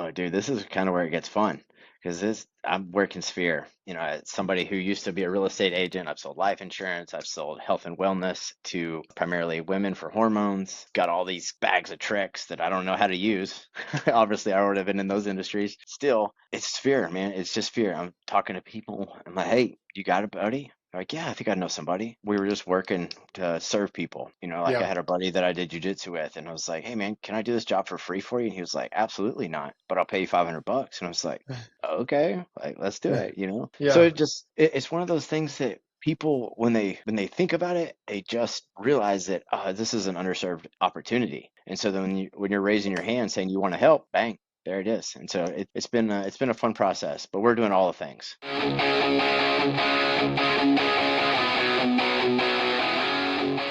Oh, dude, this is kind of where it gets fun because I'm working sphere. As somebody who used to be a real estate agent, I've sold life insurance, I've sold health and wellness to primarily women for hormones, got all these bags of tricks that I don't know how to use. Obviously, I would have been in those industries. Still, it's sphere, man. It's just fear. I'm talking to people. I'm like, hey, you got it, buddy? They're like, yeah, I think I know somebody. We were just working to serve people. Like I Yeah. had a buddy that I did jujitsu with, and I was like, hey, man, can I do this job for free for you? And he was like, absolutely not, but I'll pay you $500. And I was like, okay, like let's do it. So Yeah. it's one of those things that people, when they think about it, they just realize that this is an underserved opportunity. And so then when you're raising your hand saying you want to help, bang, there it is. And so it's been a fun process, but we're doing all the things.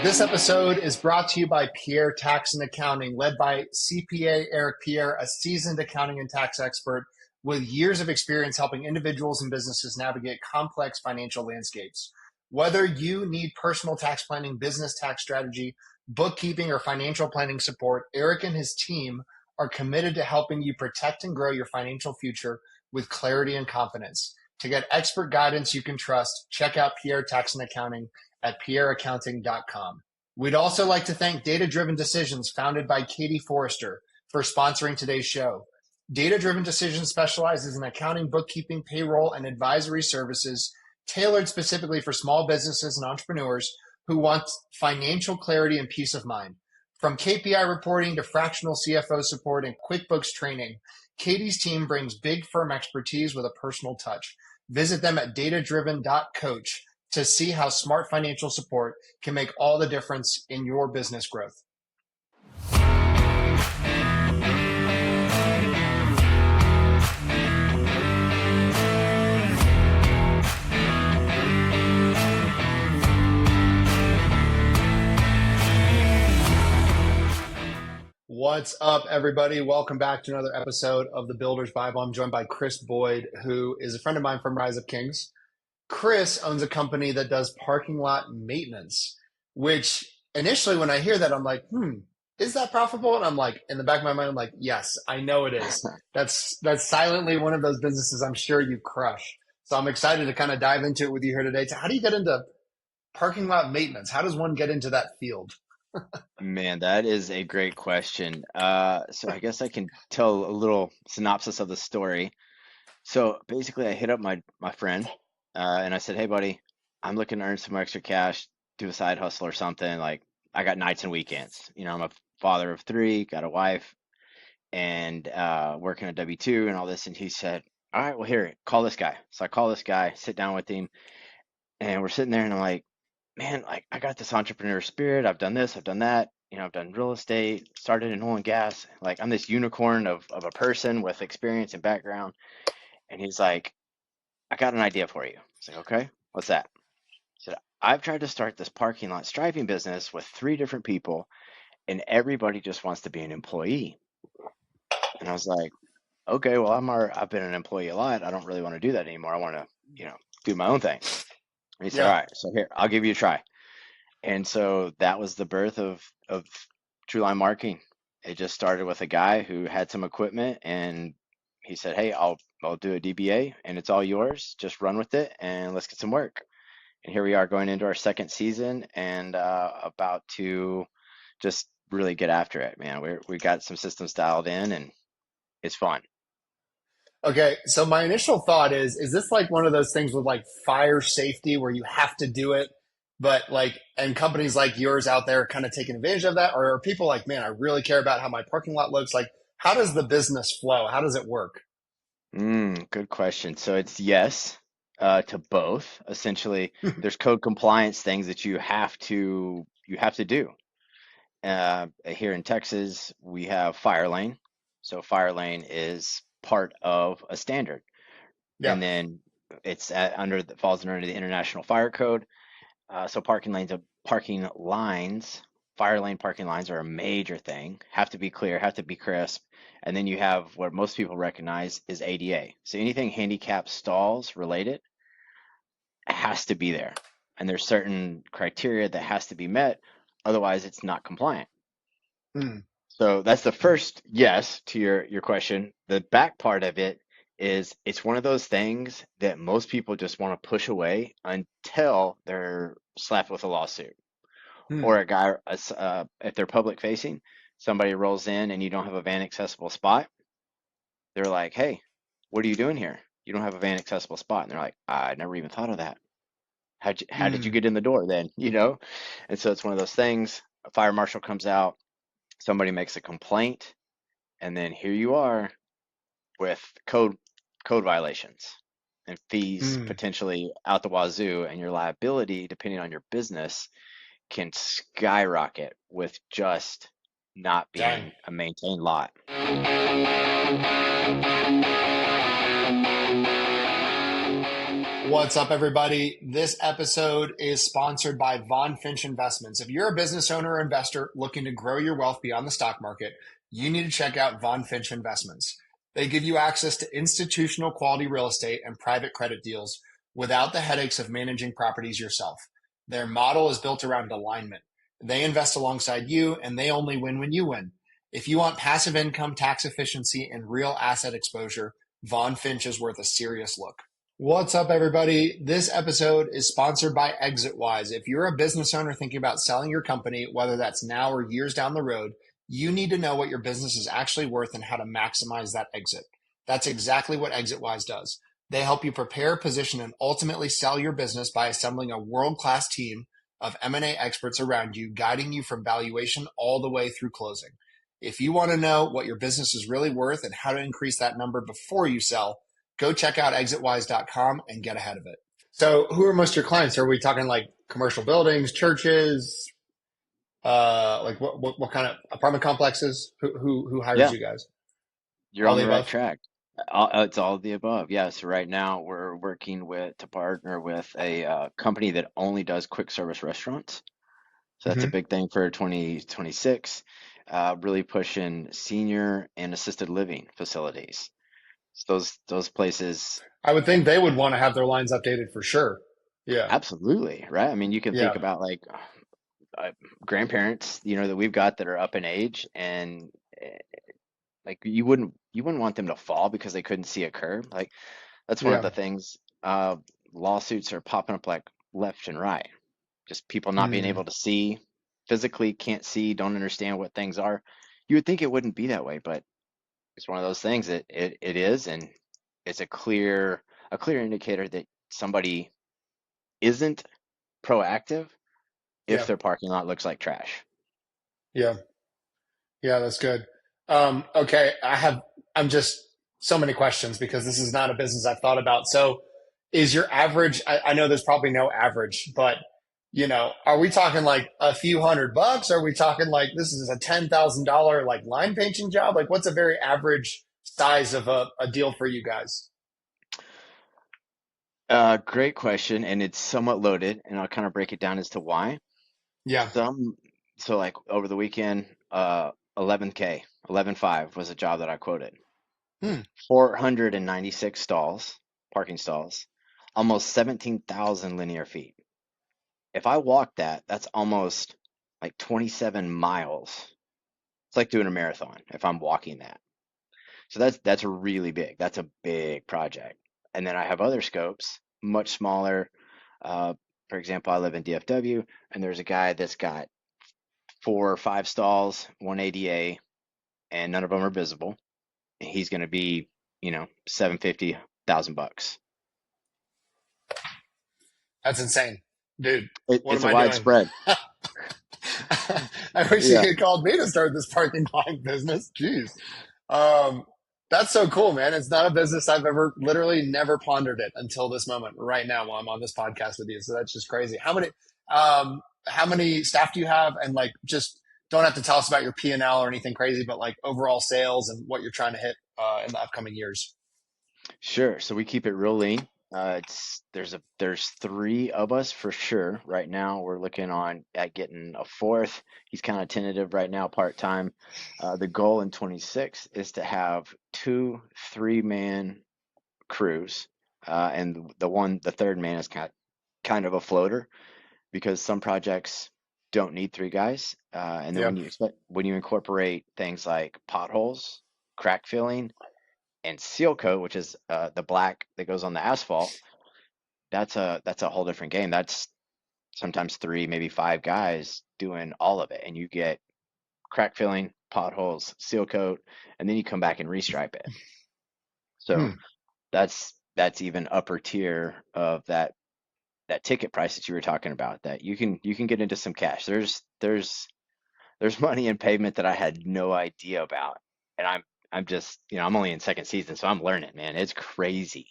This episode is brought to you by Pierre Tax and Accounting, led by CPA Eric Pierre, a seasoned accounting and tax expert with years of experience helping individuals and businesses navigate complex financial landscapes. Whether you need personal tax planning, business tax strategy, bookkeeping, or financial planning support, Eric and his team are committed to helping you protect and grow your financial future with clarity and confidence. To get expert guidance you can trust, check out Pierre Tax and Accounting at pierreaccounting.com. We'd also like to thank Data Driven Decisions, founded by Katie Forrester, for sponsoring today's show. Data Driven Decisions specializes in accounting, bookkeeping, payroll, and advisory services tailored specifically for small businesses and entrepreneurs who want financial clarity and peace of mind. From KPI reporting to fractional CFO support and QuickBooks training, Katie's team brings big firm expertise with a personal touch. Visit them at datadriven.coach to see how smart financial support can make all the difference in your business growth. What's up, everybody? Welcome back to another episode of the Builder's Bible. I'm joined by Chris Boyd, who is a friend of mine from Rise of Kings. Chris owns a company that does parking lot maintenance, which initially when I hear that, I'm like, is that profitable? And I'm like, in the back of my mind, I'm like, yes, I know it is. That's silently one of those businesses I'm sure you crush. So I'm excited to kind of dive into it with you here today. So how do you get into parking lot maintenance? How does one get into that field? Man, that is a great question. So I guess I can tell a little synopsis of the story. So basically, I hit up my friend, and I said, "Hey, buddy, I'm looking to earn some extra cash, do a side hustle or something. Like I got nights and weekends. I'm a father of three, got a wife, and working a W-2 and all this." And he said, "All right, well, here, call this guy." So I call this guy, sit down with him, and we're sitting there, and I'm like, man, like I got this entrepreneur spirit. I've done this, I've done that. I've done real estate, started in oil and gas. Like I'm this unicorn of a person with experience and background. And he's like, I got an idea for you. I was like, okay, what's that? He said, I've tried to start this parking lot striping business with three different people, and everybody just wants to be an employee. And I was like, okay, well, I've been an employee a lot. I don't really want to do that anymore. I want to, do my own thing. And he said, all Yeah. right, so here, I'll give you a try. And so that was the birth of True Line Marketing. It just started with a guy who had some equipment, and he said, "Hey, I'll do a DBA, and it's all yours. Just run with it, and let's get some work." And here we are going into our second season, and about to just really get after it, man. We got some systems dialed in, and it's fun. Okay. So my initial thought is this like one of those things with like fire safety where you have to do it, but like, and companies like yours out there kind of taking advantage of that? Or are people like, man, I really care about how my parking lot looks? Like, how does the business flow? How does it work? Good question. So it's yes to both. Essentially, there's code compliance things that you have to do. Here in Texas, we have fire lane. So fire lane is part of a standard, Yeah. and then falls under the International Fire Code. So parking lines, fire lane parking lines are a major thing. Have to be clear, have to be crisp. And then you have what most people recognize is ADA. So anything handicap stalls related has to be there. And there's certain criteria that has to be met, otherwise it's not compliant. Hmm. So that's the first yes to your question. The back part of it is it's one of those things that most people just want to push away until they're slapped with a lawsuit. Hmm. Or a guy, if they're public facing, somebody rolls in and you don't have a van accessible spot. They're like, "Hey, what are you doing here? You don't have a van accessible spot." And they're like, "I never even thought of that. How did you Hmm. get in the door then?" And so it's one of those things. A fire marshal comes out, somebody makes a complaint, and then here you are with code violations and fees Hmm. potentially out the wazoo, and your liability, depending on your business, can skyrocket with just not Dang. being a maintained lot. What's up, everybody? This episode is sponsored by Von Finch Investments. If you're a business owner or investor looking to grow your wealth beyond the stock market, you need to check out Von Finch Investments. They give you access to institutional quality real estate and private credit deals without the headaches of managing properties yourself. Their model is built around alignment. They invest alongside you, and they only win when you win. If you want passive income, tax efficiency, and real asset exposure, Von Finch is worth a serious look. What's up, everybody? This episode is sponsored by ExitWise. If you're a business owner thinking about selling your company, whether that's now or years down the road, you need to know what your business is actually worth and how to maximize that exit. That's exactly what ExitWise does. They help you prepare, position, and ultimately sell your business by assembling a world-class team of M&A experts around you, guiding you from valuation all the way through closing. If you want to know what your business is really worth and how to increase that number before you sell, go check out exitwise.com and get ahead of it. So, who are most of your clients? Are we talking like commercial buildings, churches, like what kind of apartment complexes? Who hires Yeah, you guys? you're All on the the right above. track. It's all of the above. Yeah, so right now we're working to partner with a company that only does quick service restaurants. So that's a Hmm. big thing for 2026. Really pushing senior and assisted living facilities. So those places, I would think they would want to have their lines updated for sure. Yeah, absolutely, right? I mean, you can think yeah, about like uh, grandparents, that we've got that are up in age, and like you wouldn't want them to fall because they couldn't see a curb. Like that's one of yeah. the things. Lawsuits are popping up like left and right. Just people not being Mm, able to see, physically can't see, don't understand what things are. You would think it wouldn't be that way, but it's one of those things that it is, and it's a clear indicator that somebody isn't proactive if yeah, their parking lot looks like trash. yeah, yeah. That's good. Okay, I'm just so many questions because this is not a business I've thought about. So, is your average? I know there's probably no average, but are we talking like a few $100? Are we talking like this is a $10,000 like line painting job? Like, what's a very average size of a deal for you guys? Great question, and it's somewhat loaded, and I'll kind of break it down as to why. Yeah. Some, so like over the weekend, 11K, 11.5 was a job that I quoted. Hmm. 496 stalls, parking stalls, almost 17,000 linear feet. If I walk that, that's almost like 27 miles. It's like doing a marathon if I'm walking that. So that's really big. That's a big project. And then I have other scopes, much smaller. Uh, for example, I live in DFW, and there's a guy that's got 4 or 5 stalls, one ADA, and none of them are visible. And he's going to be, 750,000 bucks. That's insane, dude. What It's am a I doing? widespread. I wish you Yeah. had called me to start this parking lot business. Jeez. Um, that's so cool, man. It's not a business I've ever literally never pondered it until this moment right now while I'm on this podcast with you. So that's just crazy. How many staff do you have? And like, just don't have to tell us about your P&L or anything crazy, but like overall sales and what you're trying to hit in the upcoming years. Sure. So we keep it real lean. There's 3 of us for sure. Right now, we're looking on at getting a fourth. He's kind of tentative right now, part-time. The goal in 26 is to have 2 3-man crews, and the third man is kind of a floater because some projects. don't need three guys. And then Yeah. when you incorporate things like potholes, crack filling, and seal coat, which is the black that goes on the asphalt, that's a whole different game. That's sometimes three, maybe five guys doing all of it, and you get crack filling, potholes, seal coat, and then you come back and restripe it. So Hmm. that's even upper tier of that ticket price that you were talking about. That you can get into some cash. There's money in pavement that I had no idea about, and I'm just I'm only in second season, so I'm learning, man. It's crazy.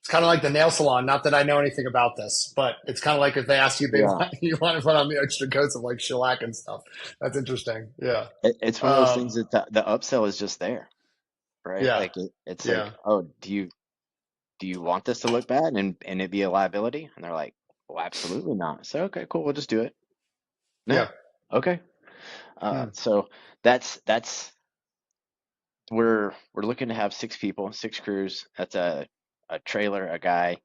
It's kind of like the nail salon. Not that I know anything about this, but it's kind of like if they ask you, they Yeah. want you want to put on the extra coats of like shellac and stuff. That's interesting. Yeah. It's one of those things Um, that the upsell is just there, right? yeah. Like it's like, Yeah. oh, do you want this to look bad and it be a liability? And they're like, well, absolutely not. So okay, cool, we'll just do it. No, Yeah. okay. Hmm. So that's we're looking to have six people, six crews. That's a trailer, a guy,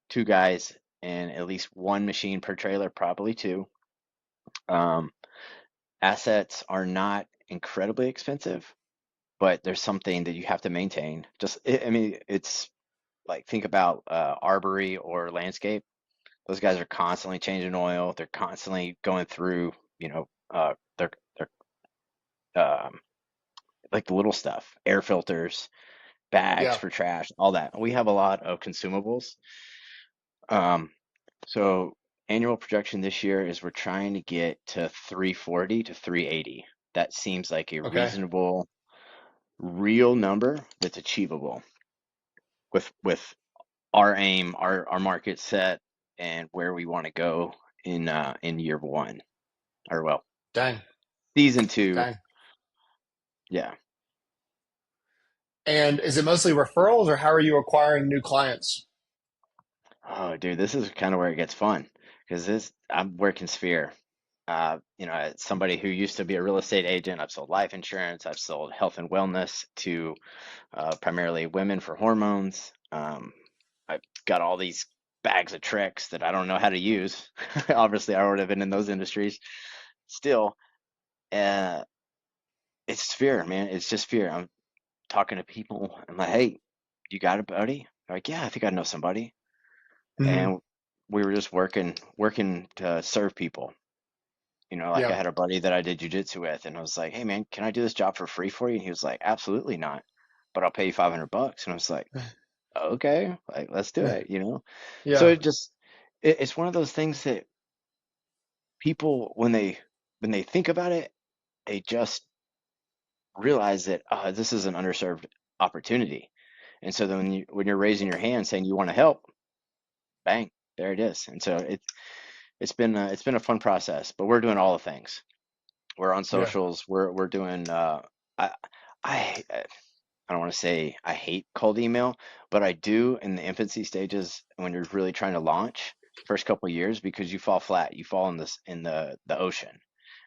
two guys, and at least one machine per trailer, probably two. Um, Assets are not incredibly expensive, but there's something that you have to maintain. I mean, it's like think about arbory or landscape. Those guys are constantly changing oil. They're constantly going through, they're like the little stuff, air filters, bags Yeah. for trash, all that. We have a lot of consumables. Um, so annual projection this year is we're trying to get to 340 to 380. That seems like a Okay. reasonable, real number that's achievable with our aim, our market set, and where we want to go in year one, or well, Dang. season two. Dang. Yeah. And is it mostly referrals or how are you acquiring new clients? Oh, dude, this is kind of where it gets fun because this I'm working Sphere. As somebody who used to be a real estate agent, I've sold life insurance, I've sold health and wellness to primarily women for hormones. I've got all these bags of tricks that I don't know how to use. Obviously, I would have been in those industries. Still, uh, it's fear, man. It's just fear. I'm talking to people. I'm like, hey, you got a buddy? They're like, yeah, I think I know somebody. Hmm. And we were just working to serve people. Like I Yeah. had a buddy that I did jujitsu with, and I was like, hey, man, can I do this job for free for you? And he was like, absolutely not, but I'll pay you $500. And I was like, okay, like let's do it. So Yeah. it's one of those things that people, when they think about it, they just realize that this is an underserved opportunity. And so then when you're raising your hand saying you want to help, bang, there it is. And so it's been a fun process, but we're doing all the things. We're on Yeah. socials. We're doing. I I I don't want to say I hate cold email, but I do in the infancy stages when you're really trying to launch first couple of years because you fall flat. You fall in this in the ocean.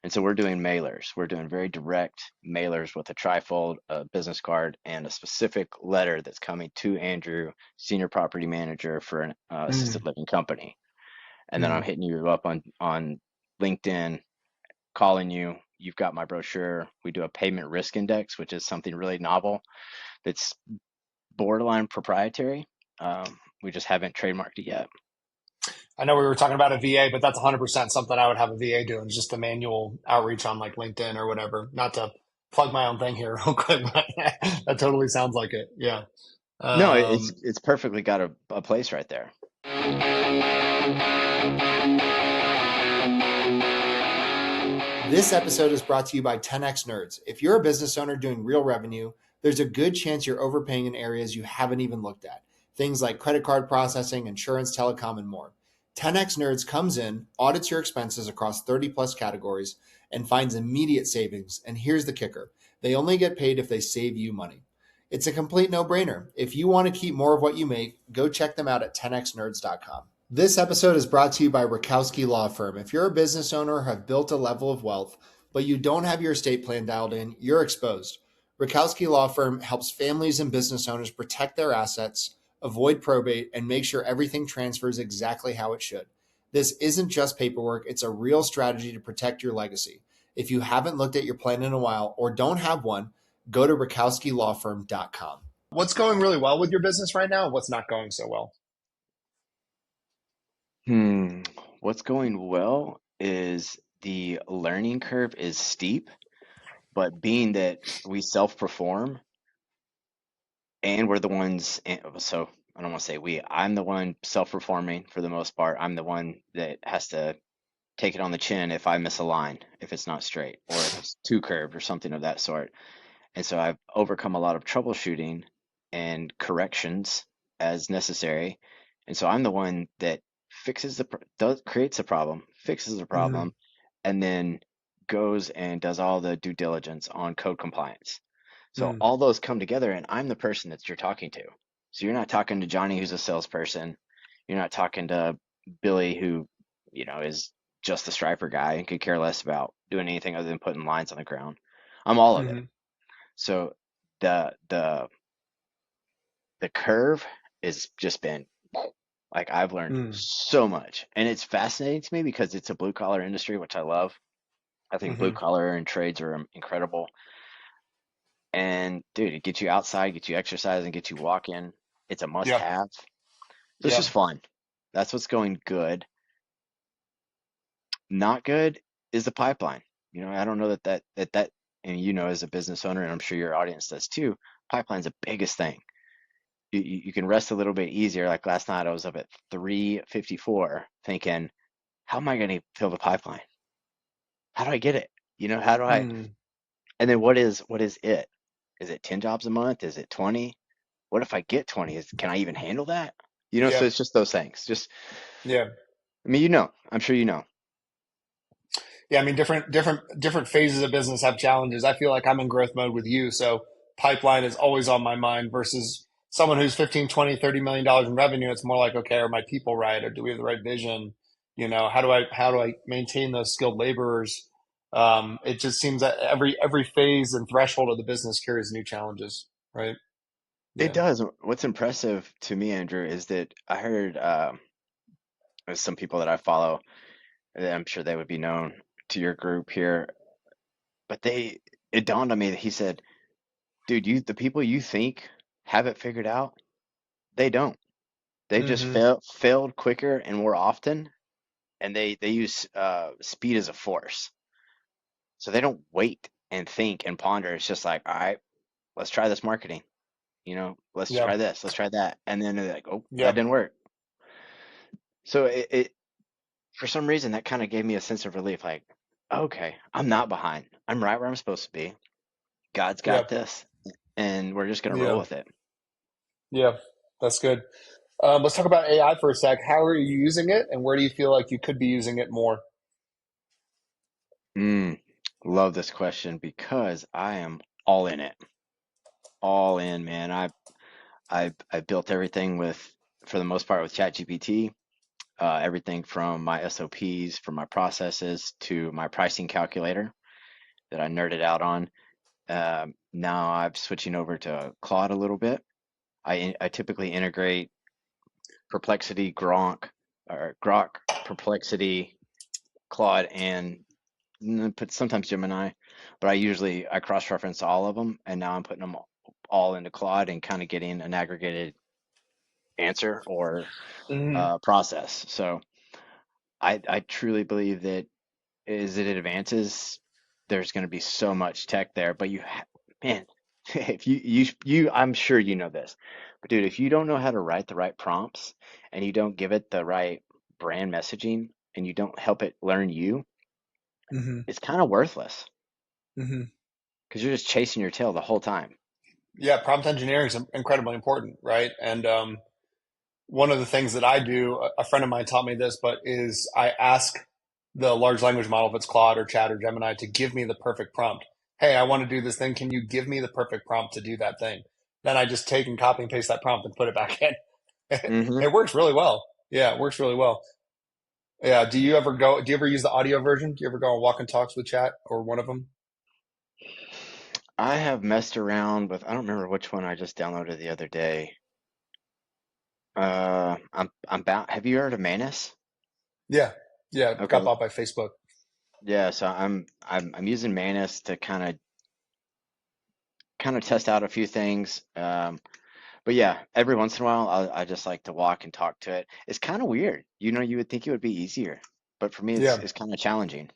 And so we're doing mailers. We're doing very direct mailers with a trifold, a business card, and a specific letter that's coming to Andrew, senior property manager for an assisted Mm. living company. And then I'm Mm. hitting you up on LinkedIn, calling you. You've got my brochure. We do a payment risk index, which is something really novel that's borderline proprietary. We just haven't trademarked it yet. I know we were talking about a VA, but that's 100% something I would have a VA doing, is just a manual outreach on like LinkedIn or whatever. Not to plug my own thing here real quick, but that totally sounds like it. Yeah. No, it's Um, it's perfectly got a place right there. This episode is brought to you by 10x Nerds. If you're a business owner doing real revenue, there's a good chance you're overpaying in areas you haven't even looked at. Things like credit card processing, insurance, telecom, and more. 10x Nerds comes in, audits your expenses across 30 plus categories, and finds immediate savings. And here's the kicker: they only get paid if they save you money. It's a complete no brainer. If you want to keep more of what you make, go check them out at 10xnerds.com. This episode is brought to you by Rakowski Law Firm. If you're a business owner or have built a level of wealth, but you don't have your estate plan dialed in, you're exposed. Rakowski Law Firm helps families and business owners protect their assets, avoid probate, and make sure everything transfers exactly how it should. This isn't just paperwork, it's a real strategy to protect your legacy. If you haven't looked at your plan in a while or don't have one, go to rakowskilawfirm.com. What's going really well with your business right now? What's not going so well? Hmm. What's going well is the learning curve is steep, but being that we self-perform and we're the ones, so I don't want to say we, I'm the one self-performing for the most part. I'm the one that has to take it on the chin if I miss a line, if it's not straight, or if it's too curved or something of that sort. And so I've overcome a lot of troubleshooting and corrections as necessary. And so I'm the one that creates a problem, fixes the Mm-hmm. problem, and then goes and does all the due diligence on code compliance. So Mm-hmm. all those come together, and I'm the person that you're talking to. So you're not talking to Johnny, who's a salesperson. You're not talking to Billy, who, is just the striper guy and could care less about doing anything other than putting lines on the ground. I'm all of it. Mm-hmm. So the the the curve has just been like I've learned so much, and it's fascinating to me because it's a blue collar industry, which I love. I think blue Mm-hmm. collar and trades are incredible. And dude, it gets you outside, gets you exercise, and gets you walking. It's a must Yep. have. So it's just Yep. fun. That's what's going good. Not good is the pipeline. I don't know and as a business owner, and I'm sure your audience does too, pipeline's the biggest thing. You can rest a little bit easier. Like last night, I was up at 3:54 thinking, how am I going to fill the pipeline? How do I get it? How do I? Mm. And then what is it? Is it 10 jobs a month? Is it 20? What if I get 20? Can I even handle that? So Yep. it's just those things. Just, Yeah. I mean, I'm sure you know. Yeah, I mean, different phases of business have challenges. I feel like I'm in growth mode with you, so pipeline is always on my mind versus someone who's 15, 20, $30 million in revenue. It's more like, okay, are my people right, or do we have the right vision? How do I maintain those skilled laborers? It just seems that every phase and threshold of the business carries new challenges, right? It Yeah. does. What's impressive to me, Andrew, is that I heard some people that I follow, and I'm sure they would be known to your group here, but it dawned on me that he said, dude, the people you think have it figured out, they don't. They've just Mm-hmm. failed quicker and more often, and they use speed as a force. So they don't wait and think and ponder. It's just like, all right, let's try this marketing. Let's Yeah. try this, let's try that, and then they're like, oh, that Yeah. didn't work. So it for some reason that kind of gave me a sense of relief. Like, okay, I'm not behind. I'm right where I'm supposed to be. God's Yeah. got this, and we're just gonna roll Yeah. with it. Yeah. That's good. Let's talk about AI for a sec. How are you using it, and where do you feel like you could be using it more? Mm, love this question because I am all in it. All in, man. I built everything for the most part, with ChatGPT. Everything from my SOPs, from my processes to my pricing calculator that I nerded out on. Now I'm switching over to Claude a little bit. I typically integrate Perplexity, Grok, Perplexity, Claude, and put sometimes Gemini, but I cross-reference all of them, and now I'm putting them all into Claude and kind of getting an aggregated answer or Hmm. process. So I truly believe that as it advances, there's going to be so much tech there. But man, if I'm sure you know this, but dude, if you don't know how to write the right prompts and you don't give it the right brand messaging and you don't help it learn you, Hmm. it's kind of worthless Hmm. because you're just chasing your tail the whole time. Yeah, prompt engineering is incredibly important, right? And one of the things that I do, a friend of mine taught me this, but is I ask the large language model, if it's Claude or Chat or Gemini, to give me the perfect prompt. Hey, I want to do this thing. Can you give me the perfect prompt to do that thing? Then I just take and copy and paste that prompt and put it back in. Hmm. It works really well. Yeah, it works really well. Yeah. Do you ever use the audio version? Do you ever go on walk and talks with Chat or one of them? I have messed around with, I don't remember which one I just downloaded the other day. I'm bound. Have you heard of Manus? Yeah. Yeah. Got Okay. bought by Facebook. Yeah, so I'm using Manus to kind of test out a few things. But yeah, every once in a while, I just like to walk and talk to it. It's kind of weird. You would think it would be easier, but for me, it's Yeah. it's kind of challenging.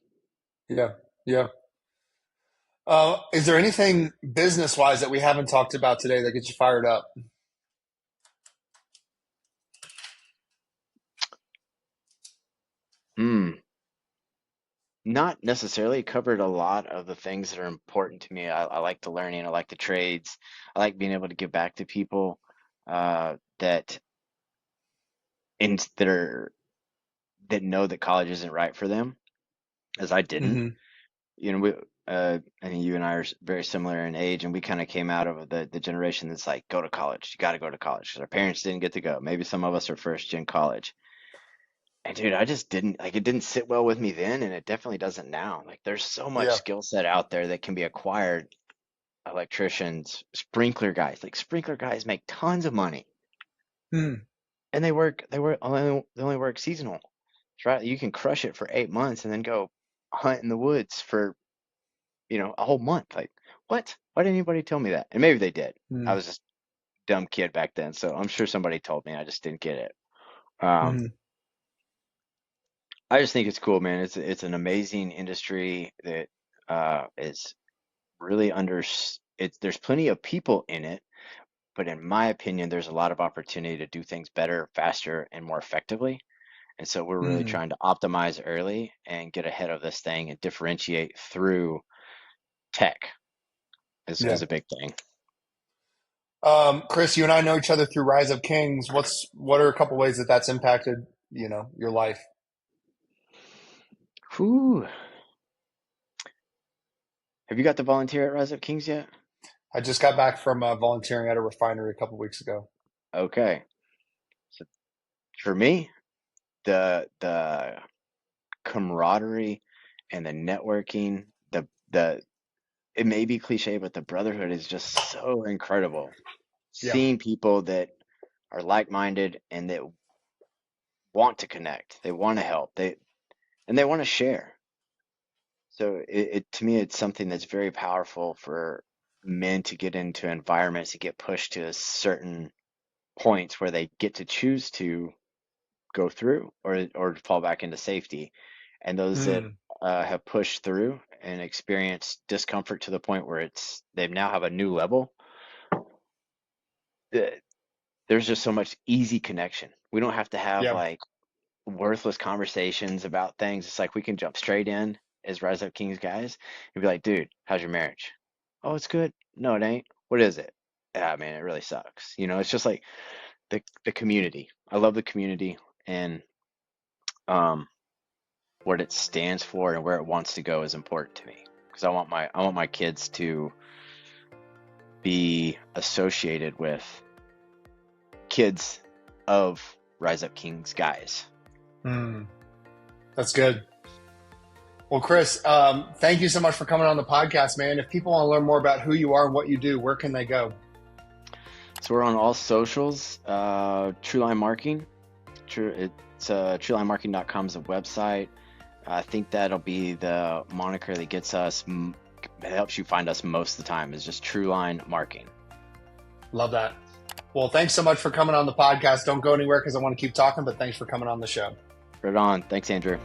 Yeah. Yeah. Is there anything business wise that we haven't talked about today that gets you fired up? Hmm. Not necessarily covered a lot of the things that are important to me. I like the learning. I like the trades. I like being able to give back to people that that are that know that college isn't right for them, as I didn't. Hmm. We I think you and I are very similar in age, and we kind of came out of the generation that's like, go to college. You got to go to college because our parents didn't get to go. Maybe some of us are first gen college. And dude, I just didn't like it didn't sit well with me then, and it definitely doesn't now. Like there's so much Yeah. skill set out there that can be acquired. Electricians, sprinkler guys, like sprinkler guys make tons of money, Hmm. and they only work seasonal. That's right. You can crush it for 8 months and then go hunt in the woods for a whole month. Like, what? Why didn't anybody tell me that? And maybe they did. I Hmm. was just a dumb kid back then, so I'm sure somebody told me. I just didn't get it. Um, Hmm. I just think it's cool, man. It's an amazing industry that is really there's plenty of people in it, but in my opinion, there's a lot of opportunity to do things better, faster, and more effectively. And so we're really Hmm. trying to optimize early and get ahead of this thing and differentiate through tech is Yeah. a big thing. Chris, you and I know each other through Rise Up Kings. What are a couple ways that that's impacted, your life? Whew. Have you got to volunteer at Rise Up Kings yet? I just got back from volunteering at a refinery a couple weeks ago. Okay. So for me, the camaraderie and the networking, the it may be cliche, but the brotherhood is just so incredible. Yeah. Seeing people that are like-minded and that want to connect, they want to help, they want to share. So to me, it's something that's very powerful for men to get into environments to get pushed to a certain points where they get to choose to go through or fall back into safety. And those that Hmm. have pushed through and experienced discomfort to the point where they now have a new level, th- there's just so much easy connection. We don't have to have Yeah. like worthless conversations about things. It's like we can jump straight in as Rise Up Kings guys and be like, dude, how's your marriage? Oh, it's good. No, it ain't. What is it? Ah, man, it really sucks. It's just like the community. I love the community and um what it stands for and where it wants to go is important to me because I want my kids to be associated with kids of Rise Up Kings guys. Hmm. That's good. Well, Chris, thank you so much for coming on the podcast, man. If people want to learn more about who you are and what you do, where can they go? So we're on all socials. True Line Marketing. It's truelinemarketing.com is a website. I think that'll be the moniker that gets us, that helps you find us most of the time is just True Line Marketing. Love that. Well, thanks so much for coming on the podcast. Don't go anywhere because I want to keep talking, but thanks for coming on the show. Right on. Thanks, Andrew.